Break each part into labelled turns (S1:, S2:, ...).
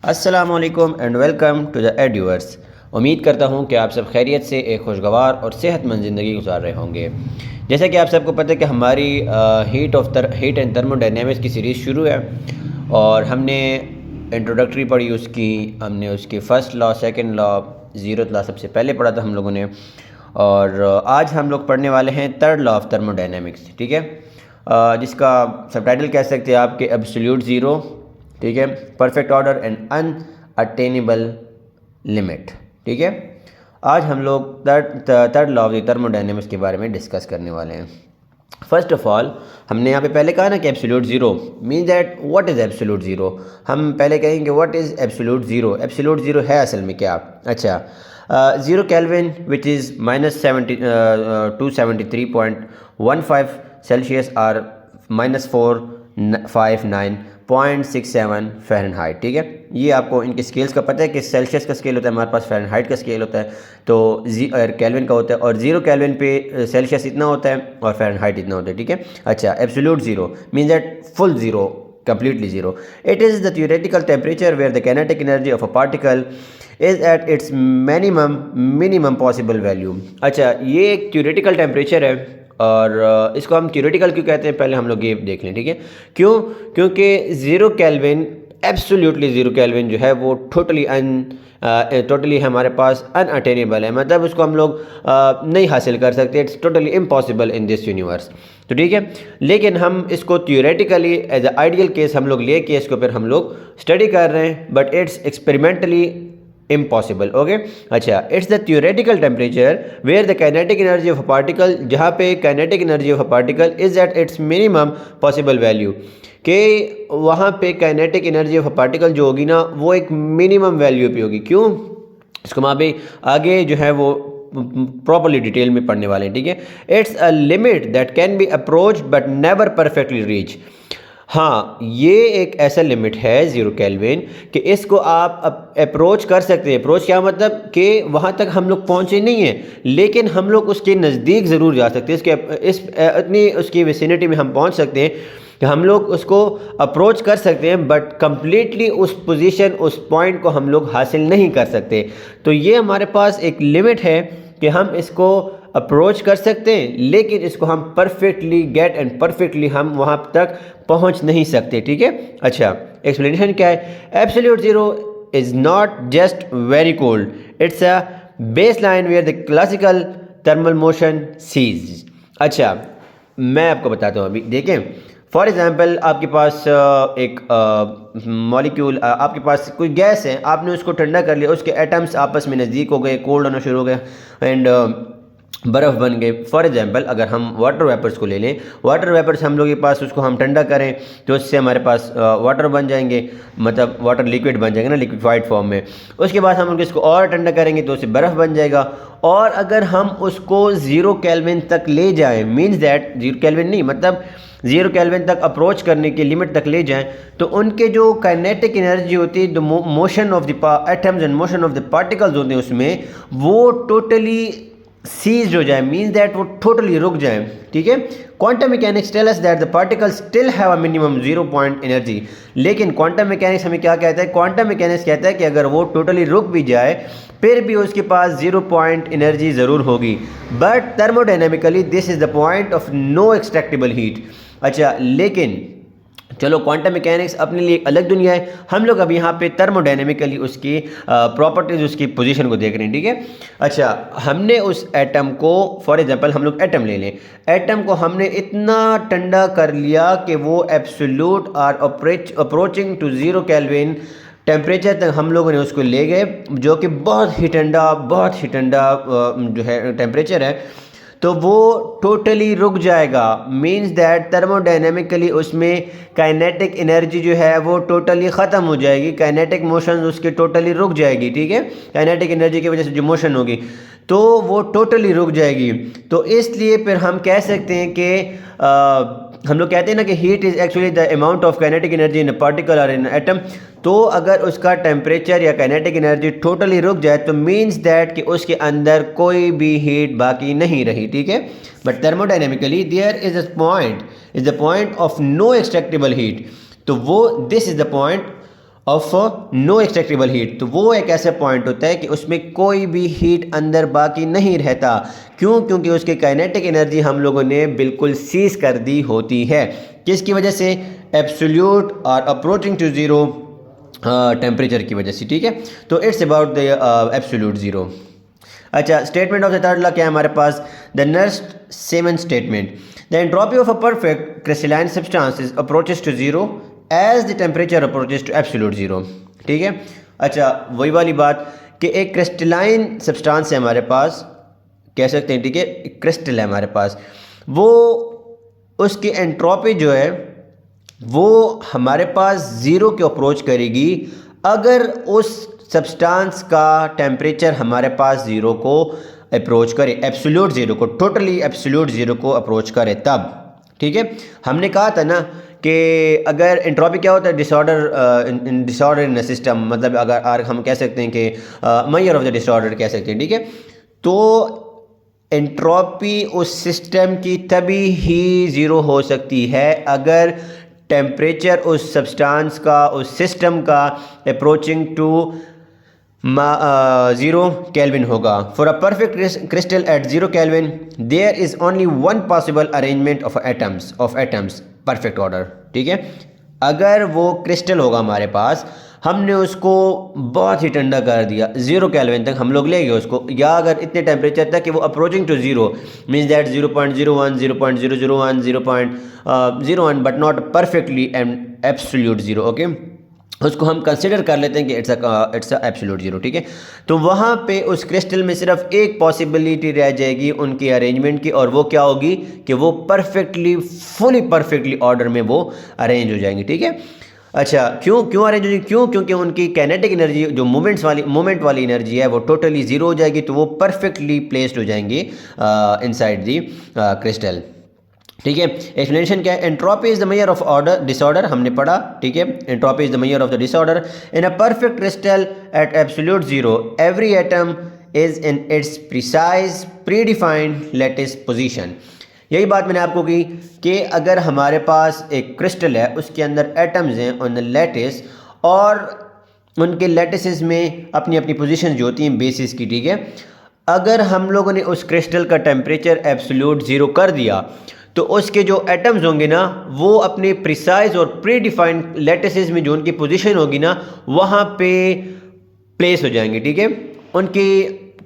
S1: अस्सलामुअलैकुम and welcome to the एड्यूअर्स। उम्मीद करता हूँ कि आप सब खैरियत से एक खुशगवार और सेहतमंद ज़िंदगी गुजार रहे होंगे। जैसा कि आप सबको पता है कि हमारी हीट एंड थर्मोडायनेमिक्स की सीरीज़ शुरू है और हमने इंट्रोडक्टरी पढ़ी उसकी, हमने उसकी first law, second law, zeroth law सबसे पहले पढ़ा था हम लोगों ने। और आज हम लोग पढ़ने वाले हैं थर्ड लॉ ऑफ थर्मोडायनेमिक्स, ठीक है, जिसका सबटाइटल कह सकते हैं आपके एब्सोल्यूट ज़ीरो, ठीक है, perfect order and unattainable limit. ठीक है, आज हम लोग third law of the thermodynamics के बारे में डिस्कस करने वाले हैं। फर्स्ट ऑफ ऑल, हमने यहाँ पे पहले कहा ना कि absolute zero mean that what is absolute zero. हम पहले कहेंगे what is absolute zero. Absolute zero है असल में क्या? अच्छा, zero kelvin which is -273.15 Celsius और -459.67 फ़ारेनहाइट। ठीक है, ये आपको इनके स्केल्स का पता है कि सेल्सियस का स्केल होता है, हमारे पास फ़ारेनहाइट का स्केल होता है, तो केल्विन का होता है, और 0 केल्विन पे सेल्सियस इतना होता है और फ़ारेनहाइट इतना होता है। ठीक है, अच्छा, absolute zero mean that full zero, completely zero. It is the theoretical temperature where the kinetic energy of a particle is at its minimum possible value. अच्छा, ये एक theoretical temperature है और इसको हम theoretical क्यों कहते हैं पहले हम लोग ये देख लें। ठीक है, क्यों? क्योंकि zero kelvin, absolutely zero kelvin जो है वो टोटली हमारे पास अनअटेनेबल है, मतलब उसको हम लोग नहीं हासिल कर सकते। It's totally impossible in this universe. तो ठीक है, लेकिन हम इसको theoretically as a ideal case हम लोग लेके इसको फिर हम लोग स्टडी कर रहे हैं, but it's experimentally impossible. Okay, अच्छा, it's the theoretical temperature where the kinetic energy of a particle, जहाँ पे kinetic energy of a particle is at its minimum possible value, कि वहाँ पे kinetic energy of a particle जो होगी ना वो एक मिनिमम वैल्यू पे होगी। क्यों? इसको वहाँ पे आगे जो है वो प्रॉपरली डिटेल में पढ़ने वाले हैं। ठीक है, it's a limit that can be approach but never perfectly reach. हाँ, ये एक ऐसा लिमिट है ज़ीरो केल्विन कि इसको आप अप्रोच कर सकते हैं। अप्रोच क्या मतलब? कि वहाँ तक हम लोग पहुँचे नहीं हैं, लेकिन हम लोग उसके नज़दीक ज़रूर जा सकते हैं। इतनी उसकी विसिनिटी में हम पहुँच सकते हैं कि हम लोग उसको अप्रोच कर सकते हैं, बट कम्प्लीटली उस पोजीशन, उस पॉइंट को हम लोग हासिल नहीं कर सकते। तो ये हमारे पास एक लिमिट है कि हम इसको अप्रोच कर सकते हैं, लेकिन इसको हम परफेक्टली परफेक्टली हम वहाँ तक पहुँच नहीं सकते। ठीक है, अच्छा, एक्सप्लेनेशन क्या है? Absolute zero is not just very cold, it's a base line where the classical thermal motion cease. अच्छा, मैं आपको बताता हूँ। अभी देखें, फॉर एग्ज़ाम्पल आपके पास एक मॉलिक्यूल, आपके पास कोई गैस है, आपने उसको ठंडा कर लिया, उसके एटम्स आपस में नज़दीक हो गए, कोल्ड होना शुरू हो गए एंड बर्फ़ बन गए। फॉर एग्जांपल अगर हम वाटर वेपर्स को ले लें, वाटर वेपर्स हम लोग के पास, उसको हम ठंडा करें तो उससे हमारे पास वाटर बन जाएंगे, मतलब वाटर लिक्विड बन जाएंगे ना, लिक्विफाइड फॉर्म में। उसके बाद हम इसको और ठंडा करेंगे तो उससे बर्फ़ बन जाएगा। और अगर हम उसको ज़ीरो केल्विन तक ले जाएँ, मीन्स दैट ज़ीरो केल्विन नहीं, मतलब ज़ीरो केल्विन तक अप्रोच करने की लिमिट तक ले जाएं, तो उनके जो काइनेटिक एनर्जी होती है, the motion of the atoms and motion of the particles होते हैं उसमें, वो टोटली सीज्ड हो जाए, मीन्स दैट वो टोटली रुक जाए। ठीक है, quantum mechanics tell us that the particles still have a minimum 0 point energy. लेकिन क्वांटम मैकेनिक्स हमें क्या कहता है? क्वांटम मैकेनिक्स कहता है कि अगर वो टोटली रुक भी जाए फिर भी उसके पास 0 पॉइंट एनर्जी ज़रूर होगी, but thermodynamically this is the point of no extractable heat. अच्छा, लेकिन चलो, क्वांटम मैकेनिक्स अपने लिए एक अलग दुनिया है, हम लोग अब यहाँ पे थर्मोडायनेमिकली उसकी प्रॉपर्टीज़, उसकी पोजीशन को देख रहे हैं। ठीक है, अच्छा, हमने उस एटम को, फॉर एग्जांपल हम लोग एटम ले लें, एटम को हमने इतना ठंडा कर लिया कि वो absolute or approaching to zero kelvin temperature तक हम लोगों ने उसको ले गए, जो कि बहुत ही ठंडा जो है टेम्परेचर है, तो वो टोटली रुक जाएगा। मीन्स दैट थर्मोडायनेमिकली उसमें काइनेटिक एनर्जी जो है वो टोटली ख़त्म हो जाएगी, काइनेटिक मोशन उसकी टोटली रुक जाएगी। ठीक है, काइनेटिक एनर्जी की वजह से जो मोशन होगी तो वो टोटली रुक जाएगी। तो इसलिए फिर हम कह सकते हैं कि हम लोग कहते हैं ना कि heat is actually the amount of kinetic energy in a particle और इन एटम। तो अगर उसका टेम्परेचर या काइनेटिक एनर्जी टोटली रुक जाए तो मीन्स दैट कि उसके अंदर कोई भी हीट बाकी नहीं रही। ठीक है, but thermodynamically there is the point of no extractable heat. तो वो this is the point of no extractable heat, तो वो एक ऐसा पॉइंट होता है कि उसमें कोई भी हीट अंदर बाकी नहीं रहता। क्यों? क्योंकि उसकी काइनेटिक एनर्जी हम लोगों ने बिल्कुल सीज कर दी होती है। किसकी वजह से? एब्सोल्यूट और अप्रोचिंग टू ज़ीरो टेम्परेचर की वजह से, ठीक है। तो it's about the absolute zero. अच्छा, statement of the third law क्या है हमारे पास? The next seven statement, the entropy of a perfect crystalline substance is approaches to zero as the temperature approaches to absolute zero, ठीक है। अच्छा, वही वाली बात कि एक क्रिस्टलाइन सब्सटेंस है हमारे पास, कह सकते हैं, ठीक है, क्रिस्टल है हमारे पास, वो उसकी एंट्रोपी जो है वो हमारे पास ज़ीरो के अप्रोच करेगी अगर उस सब्सटेंस का टेम्परेचर हमारे पास ज़ीरो को अप्रोच करे, एब्सोल्यूट ज़ीरो को, टोटली एब्सोल्यूट ज़ीरो को अप्रोच करे तब, ठीक है। हमने कहा था ना कि अगर एंट्रोपी क्या होता है? डिसऑर्डर इन सिस्टम, मतलब अगर हम कह सकते हैं कि मेजर ऑफ द डिसऑर्डर कह सकते हैं, ठीक है। तो एंट्रोपी उस सिस्टम की तभी ही ज़ीरो हो सकती है अगर टेम्परेचर उस सब्सटेंस का, उस सिस्टम का अप्रोचिंग टू ज़ीरो केल्विन होगा। For a perfect crystal at zero kelvin there is only one possible arrangement of atoms perfect order, ठीक है। अगर वो क्रिस्टल होगा हमारे पास, हमने उसको बहुत ही ठंडा कर दिया, ज़ीरो केल्विन तक हम लोग ले गए उसको, या अगर इतने टेम्परेचर तक कि वो approaching to zero means that 0.01, 0.001, 0.01 but not perfectly and absolute zero, okay, उसको हम कंसिडर कर लेते हैं कि इट्स अ एब्सोल्यूट ज़ीरो, ठीक है। तो वहाँ पे उस क्रिस्टल में सिर्फ एक पॉसिबिलिटी रह जाएगी उनकी अरेंजमेंट की, और वो क्या होगी कि वो फुली परफेक्टली ऑर्डर में वो अरेंज हो जाएंगे, ठीक है। अच्छा, क्यों अरेंज हो जाएगी? क्योंकि उनकी काइनेटिक एनर्जी, जो मोमेंट वाली एनर्जी है, वो टोटली ज़ीरो हो जाएगी, तो वो परफेक्टली प्लेस्ड हो जाएंगी इनसाइड दी क्रिस्टल, ठीक है। एक्सप्लेनेशन क्या है? Entropy is the measure of order disorder, हमने पढ़ा, ठीक है। Entropy is the measure of the disorder in a perfect crystal at absolute zero every atom is in its precise predefined lattice position. यही बात मैंने आपको की कि अगर हमारे पास एक क्रिस्टल है, उसके अंदर एटम्स हैं ऑन द लैटिस, और उनके लैटिसेस में अपनी अपनी पोजीशन जो होती हैं बेसिस की, ठीक है। अगर हम लोगों ने उस क्रिस्टल का टेम्परेचर एब्सोल्यूट ज़ीरो कर दिया तो उसके जो एटम्स होंगे ना, वो अपने प्रिसाइज और प्री डिफाइंड लैटिसेस में जो उनकी पोजीशन होगी ना, वहाँ पे प्लेस हो जाएंगे, ठीक है। उनकी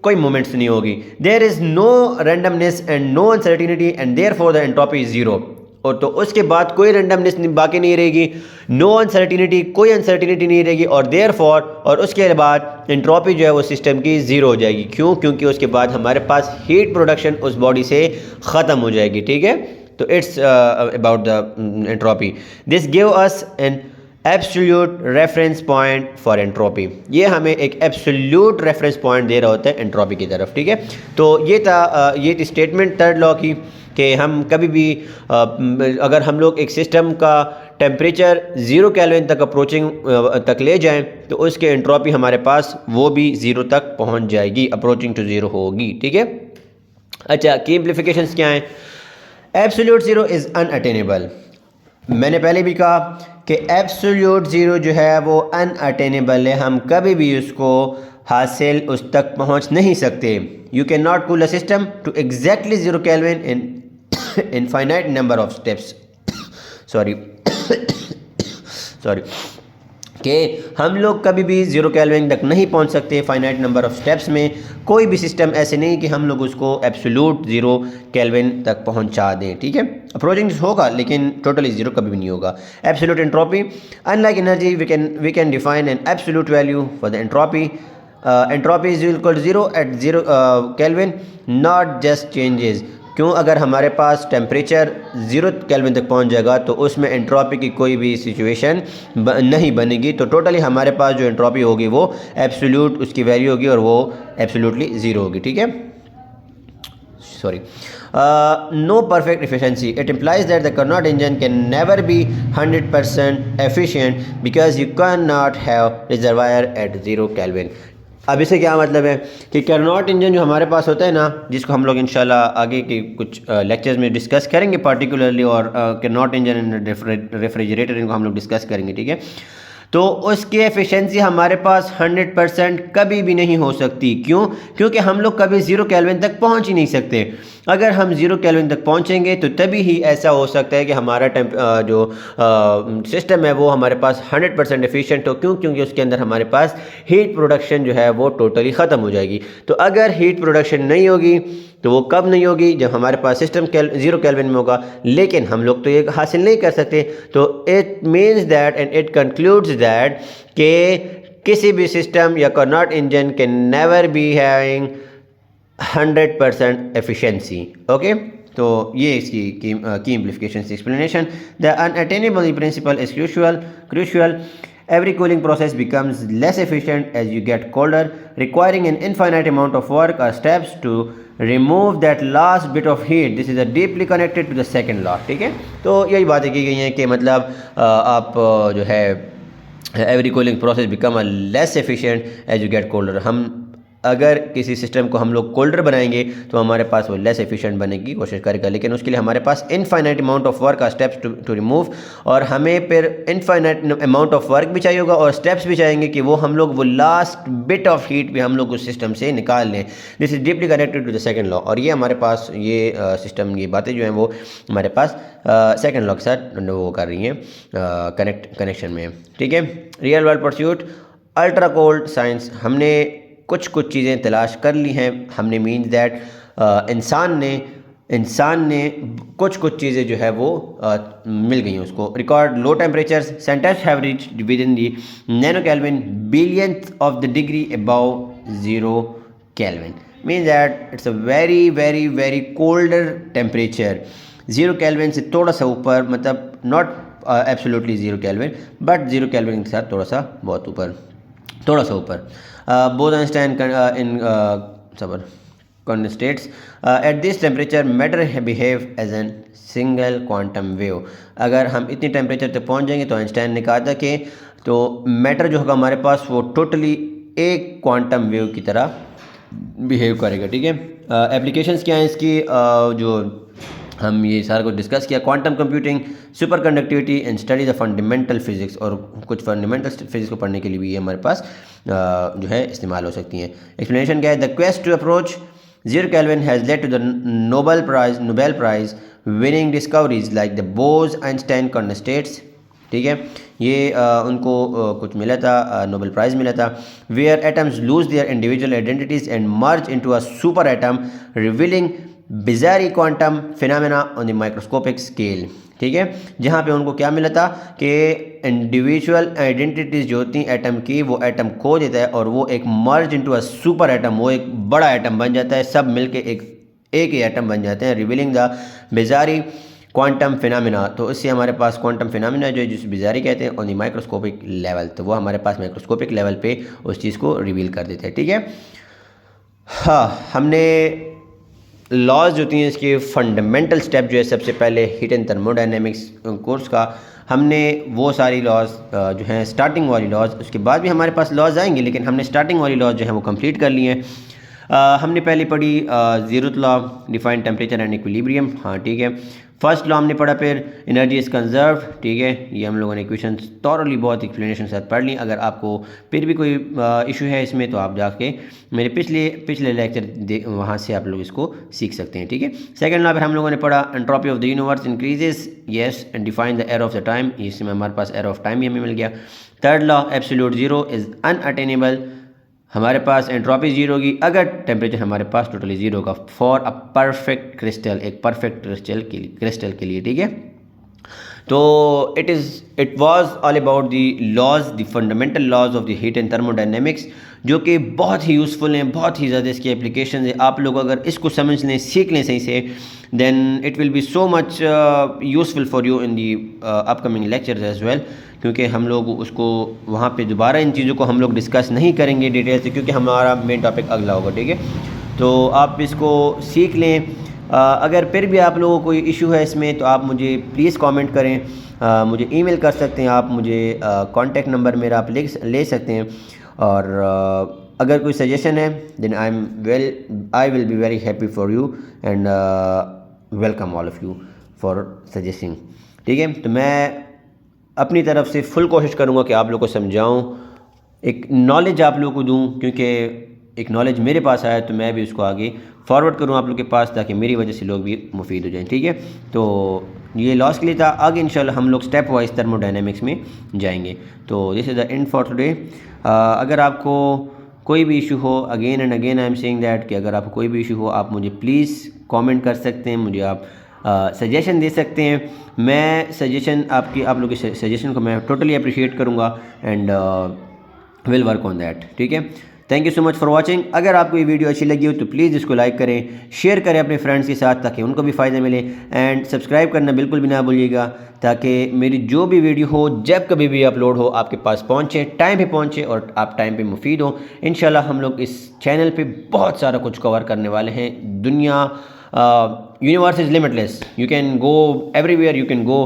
S1: कोई मोमेंट्स नहीं होगी। There is no randomness and no uncertainty and there for the entropy is zero. और तो उसके बाद कोई रैंडमनेस बाकी नहीं रहेगी, नो अनसर्टिनिटी, कोई अनसर्टिनिटी नहीं रहेगी, और देयर फॉर, और उसके बाद एंट्रोपी जो है वो सिस्टम की ज़ीरो हो जाएगी। क्यों? क्योंकि उसके बाद हमारे पास हीट प्रोडक्शन उस बॉडी से ख़त्म हो जाएगी, ठीक है। तो it's about the entropy. This give us an absolute reference point for entropy. ये हमें एक एब्सोल्यूट रेफरेंस पॉइंट दे रहा होता है एंट्रोपी की तरफ, ठीक है। तो ये थी स्टेटमेंट थर्ड लॉ की कि हम कभी भी अगर हम लोग एक सिस्टम का टेम्परेचर ज़ीरो केल्विन तक अप्रोचिंग तक ले जाएं तो उसके एंट्रोपी हमारे पास वो भी ज़ीरो तक पहुंच जाएगी, अप्रोचिंग टू ज़ीरो होगी, ठीक है। अच्छा, की इम्प्लीफिकेशंस क्या हैं? Absolute zero is unattainable. मैंने पहले भी कहा कि एब्सोल्यूट ज़ीरो जो है वो अनअटेनेबल है, हम कभी भी उसको हासिल उस तक पहुंच नहीं सकते। You can not cool a system to exactly zero kelvin in infinite number of steps sorry कि हम लोग कभी भी ज़ीरो केल्विन तक नहीं पहुंच सकते फाइनाइट नंबर ऑफ स्टेप्स में। कोई भी सिस्टम ऐसे नहीं कि हम लोग उसको एब्सोल्यूट ज़ीरो केल्विन तक पहुंचा दें, ठीक है। अप्रोचिंग होगा लेकिन टोटली ज़ीरो कभी भी नहीं होगा। Absolute entropy, unlike energy we can define an absolute value for the entropy. Entropy is equal to zero at zero kelvin, not just changes. क्यों? अगर हमारे पास टेम्परेचर ज़ीरो केल्विन तक पहुंच जाएगा तो उसमें एंट्रोपी की कोई भी सिचुएशन नहीं बनेगी, तो टोटली हमारे पास जो एंट्रोपी होगी वो एब्सोल्यूट उसकी वैल्यू होगी और वो एब्सोल्यूटली ज़ीरो होगी, ठीक है। Sorry, no perfect efficiency, it implies that the Carnot engine can never be 100% efficient because you can not have reservoir at zero kelvin. अब इससे क्या मतलब है कि कार्नोट इंजन जो हमारे पास होता है ना, जिसको हम लोग इंशाल्लाह आगे के कुछ लेक्चर्स में डिस्कस करेंगे पर्टिकुलरली, और कार्नोट इंजन एंड रेफ्रिजरेटर इनको हम लोग डिस्कस करेंगे, ठीक है। तो उसकी एफिशिएंसी हमारे पास 100% कभी भी नहीं हो सकती। क्यों? क्योंकि हम लोग कभी 0 केल्विन तक पहुंच ही नहीं सकते। अगर हम 0 केल्विन तक पहुंचेंगे तो तभी ही ऐसा हो सकता है कि हमारा जो सिस्टम है वो हमारे पास 100% एफिशिएंट हो। क्यों? क्योंकि उसके अंदर हमारे पास हीट प्रोडक्शन जो है वो टोटली ख़त्म हो जाएगी। तो अगर हीट प्रोडक्शन नहीं होगी तो वो कब नहीं होगी? जब हमारे पास सिस्टम 0 केल्विन में होगा। लेकिन हम लोग तो ये हासिल नहीं कर सकते। तो it means that and it concludes that कि किसी भी सिस्टम या Carnot engine can never be having 100% efficiency. Okay, तो ये इसकी की implication explanation. The unattainable principle is crucial. Every cooling process becomes less efficient as you get colder, requiring an infinite amount of work or steps to remove that last bit of heat. This is a deeply connected to the second law. ठीक है, तो यही बातें की गई हैं कि मतलब आप जो है every cooling process become a less efficient as you get colder. हम अगर किसी सिस्टम को हम लोग कोल्डर बनाएंगे तो हमारे पास वो लेस एफिशिएंट बनने की कोशिश करेगा, लेकिन उसके लिए हमारे पास इनफाइनाइट अमाउंट ऑफ वर्क का स्टेप्स टू रिमूव, और हमें फिर इनफाइनाइट अमाउंट ऑफ वर्क भी चाहिए होगा और स्टेप्स भी चाहिए कि वो हम लोग वो लास्ट बिट ऑफ हीट भी हम लोग उस सिस्टम से निकाल लें। This is deeply connected to the second law, और ये हमारे पास ये सिस्टम ये बातें जो हैं वो हमारे पास सेकंड लॉ के साथ वो कर रही हैं कनेक्शन में। ठीक है, real world pursuit, ultra cold science. हमने कुछ चीज़ें तलाश कर ली हैं। हमने मीन्स दैट इंसान ने कुछ चीज़ें जो है वो मिल गई हैं उसको। Record low temperatures, scientists have reached with in the nano kelvin billionth of the degree above 0 kelvin. Means that it's a very very very colder temperature. 0 kelvin से थोड़ा सा ऊपर, मतलब not absolutely 0 kelvin, but 0 kelvin के साथ थोड़ा सा बहुत ऊपर, थोड़ा सा ऊपर। Both Einstein in condensates at this temperature matter behave as a single quantum wave. अगर हम इतनी टेम्परेचर तक पहुंच जाएंगे तो आइंस्टाइन ने कहा था कि तो मैटर जो होगा हमारे पास वो टोटली एक क्वांटम वेव की तरह बिहेव करेगा। ठीक है, एप्लीकेशंस क्या हैं इसकी? जो हम ये सारा कुछ डिस्कस किया, quantum computing, super conductivity and study the fundamental physics, और कुछ फंडामेंटल फिजिक्स को पढ़ने के लिए भी ये हमारे पास जो है इस्तेमाल हो सकती हैं। एक्सप्लेनेशन क्या है? The quest to approach 0 Kelvin has led to the Nobel prize winning discoveries like the Bose Einstein condensates. ठीक है, ये उनको कुछ मिला था, नोबेल प्राइज़ मिला था। Where atoms lose their individual identities and merge into a super atom revealing bizarre quantum phenomena on the microscopic scale. ठीक है, जहाँ पे उनको क्या मिला था कि इंडिविजुअल आइडेंटिटीज़ जो होती हैं एटम की, वो एटम खो देता है और वो एक मर्ज इनटू अ सुपर एटम, वो एक बड़ा एटम बन जाता है, सब मिलके एक ही एटम बन जाते हैं। Revealing the Bijari quantum phenomena, तो इससे हमारे पास क्वांटम फिनोमेना जो है जिस बिजारी कहते हैं ऑन द माइक्रोस्कोपिक लेवल, तो वो हमारे पास माइक्रोस्कोपिक लेवल पे उस चीज़ को रिवील कर देते हैं। ठीक है, हाँ, हमने लॉज होती हैं इसके फंडामेंटल स्टेप जो है, सबसे पहले हीट एंड थर्मोडायनेमिक्स कोर्स का हमने वो सारी लॉज जो हैं स्टार्टिंग वाली लॉज, उसके बाद भी हमारे पास लॉज आएंगे, लेकिन हमने स्टार्टिंग वाली लॉज जो है वो कंप्लीट कर ली हैं। हमने पहले पढ़ी zeroth law, define temperature and equilibrium. हाँ ठीक है, फर्स्ट लॉ हमने पढ़ा, फिर एनर्जी इज़ कंजर्व। ठीक है, ये हम लोगों ने क्वेश्चन थॉरली बहुत एक्सप्लेनेशन के साथ पढ़ ली। अगर आपको फिर भी कोई इशू है इसमें तो आप जाके मेरे पिछले लेक्चर वहाँ से आप लोग इसको सीख सकते हैं। ठीक है, सेकंड लॉ फिर हम लोगों ने पढ़ा entropy of the universe increases, yes, and define the error of the time. इसमें हमारे पास एरर ऑफ टाइम भी हमें मिल गया। Third law absolute zero is unattainable, हमारे पास एंट्रोपी जीरो होगी अगर टेम्परेचर हमारे पास टोटली जीरो होगा फॉर अ परफेक्ट क्रिस्टल, एक परफेक्ट क्रिस्टल के लिए। ठीक है, तो it was all about the laws, the fundamental laws of the heat and thermodynamics, जो कि बहुत ही यूज़फुल हैं, बहुत ही ज़्यादा इसकी एप्लीकेशन है। आप लोग अगर इसको समझ लें, सीख लें सही से, then it will be so much useful for you in the upcoming lectures as well, क्योंकि हम लोग उसको वहाँ पे दोबारा इन चीज़ों को हम लोग डिस्कस नहीं करेंगे डिटेल से, क्योंकि हमारा मेन टॉपिक अगला होगा। ठीक है, तो आप इसको सीख लें। अगर फिर भी आप लोगों को कोई इशू है इसमें तो आप मुझे प्लीज़ कमेंट करें, मुझे ईमेल कर सकते हैं आप, मुझे कॉन्टेक्ट नंबर मेरा आप ले सकते हैं, और अगर कोई सजेशन है then I will be very happy for you and welcome all of you for suggesting. ठीक है, तो मैं अपनी तरफ से फुल कोशिश करूँगा कि आप लोग को समझाऊँ, एक नॉलेज आप लोगों को दूँ, क्योंकि एक नॉलेज मेरे पास आया तो मैं भी उसको आगे फॉरवर्ड करूँ आप लोग के पास, ताकि मेरी वजह से लोग भी मुफीद हो जाएं। ठीक है, तो ये लॉस के लिए था। आगे इंशाल्लाह हम लोग स्टेप वाइज थर्मोडायनेमिक्स में जाएंगे। तो this is the end for today. अगर आपको कोई भी इशू हो, again and again I am saying that कि अगर आपको कोई भी इशू हो आप मुझे प्लीज़ कमेंट कर सकते हैं, मुझे आप सजेशन दे सकते हैं। मैं सजेशन आप लोगों के सजेशन को मैं टोटली अप्रिशिएट करूँगा and will work on that. ठीक है, thank you so much for watching. अगर आपको ये वीडियो अच्छी लगी हो तो प्लीज़ इसको लाइक करें, शेयर करें अपने फ्रेंड्स के साथ ताकि उनको भी फ़ायदा मिले, एंड सब्सक्राइब करना बिल्कुल भी ना भूलिएगा ताकि मेरी जो भी वीडियो हो जब कभी भी अपलोड हो आपके पास पहुँचे, टाइम पे पहुँचे और आप टाइम पे मुफीद हो। इंशाल्लाह हम लोग इस चैनल पे बहुत सारा कुछ कवर करने वाले हैं। दुनिया universe is limitless, you can go everywhere, you can go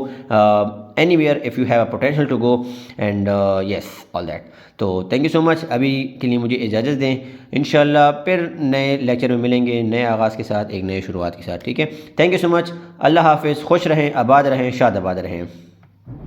S1: anywhere if you have a potential to go, and yes, all that. तो थैंक यू सो मच। अभी के लिए मुझे इजाज़त दें, इंशाल्लाह फिर नए लेक्चर में मिलेंगे, नए आगाज़ के साथ, एक नई शुरुआत के साथ। ठीक है, थैंक यू सो मच। अल्लाह हाफिज़, खुश रहें, आबाद रहें, शाद आबाद रहें।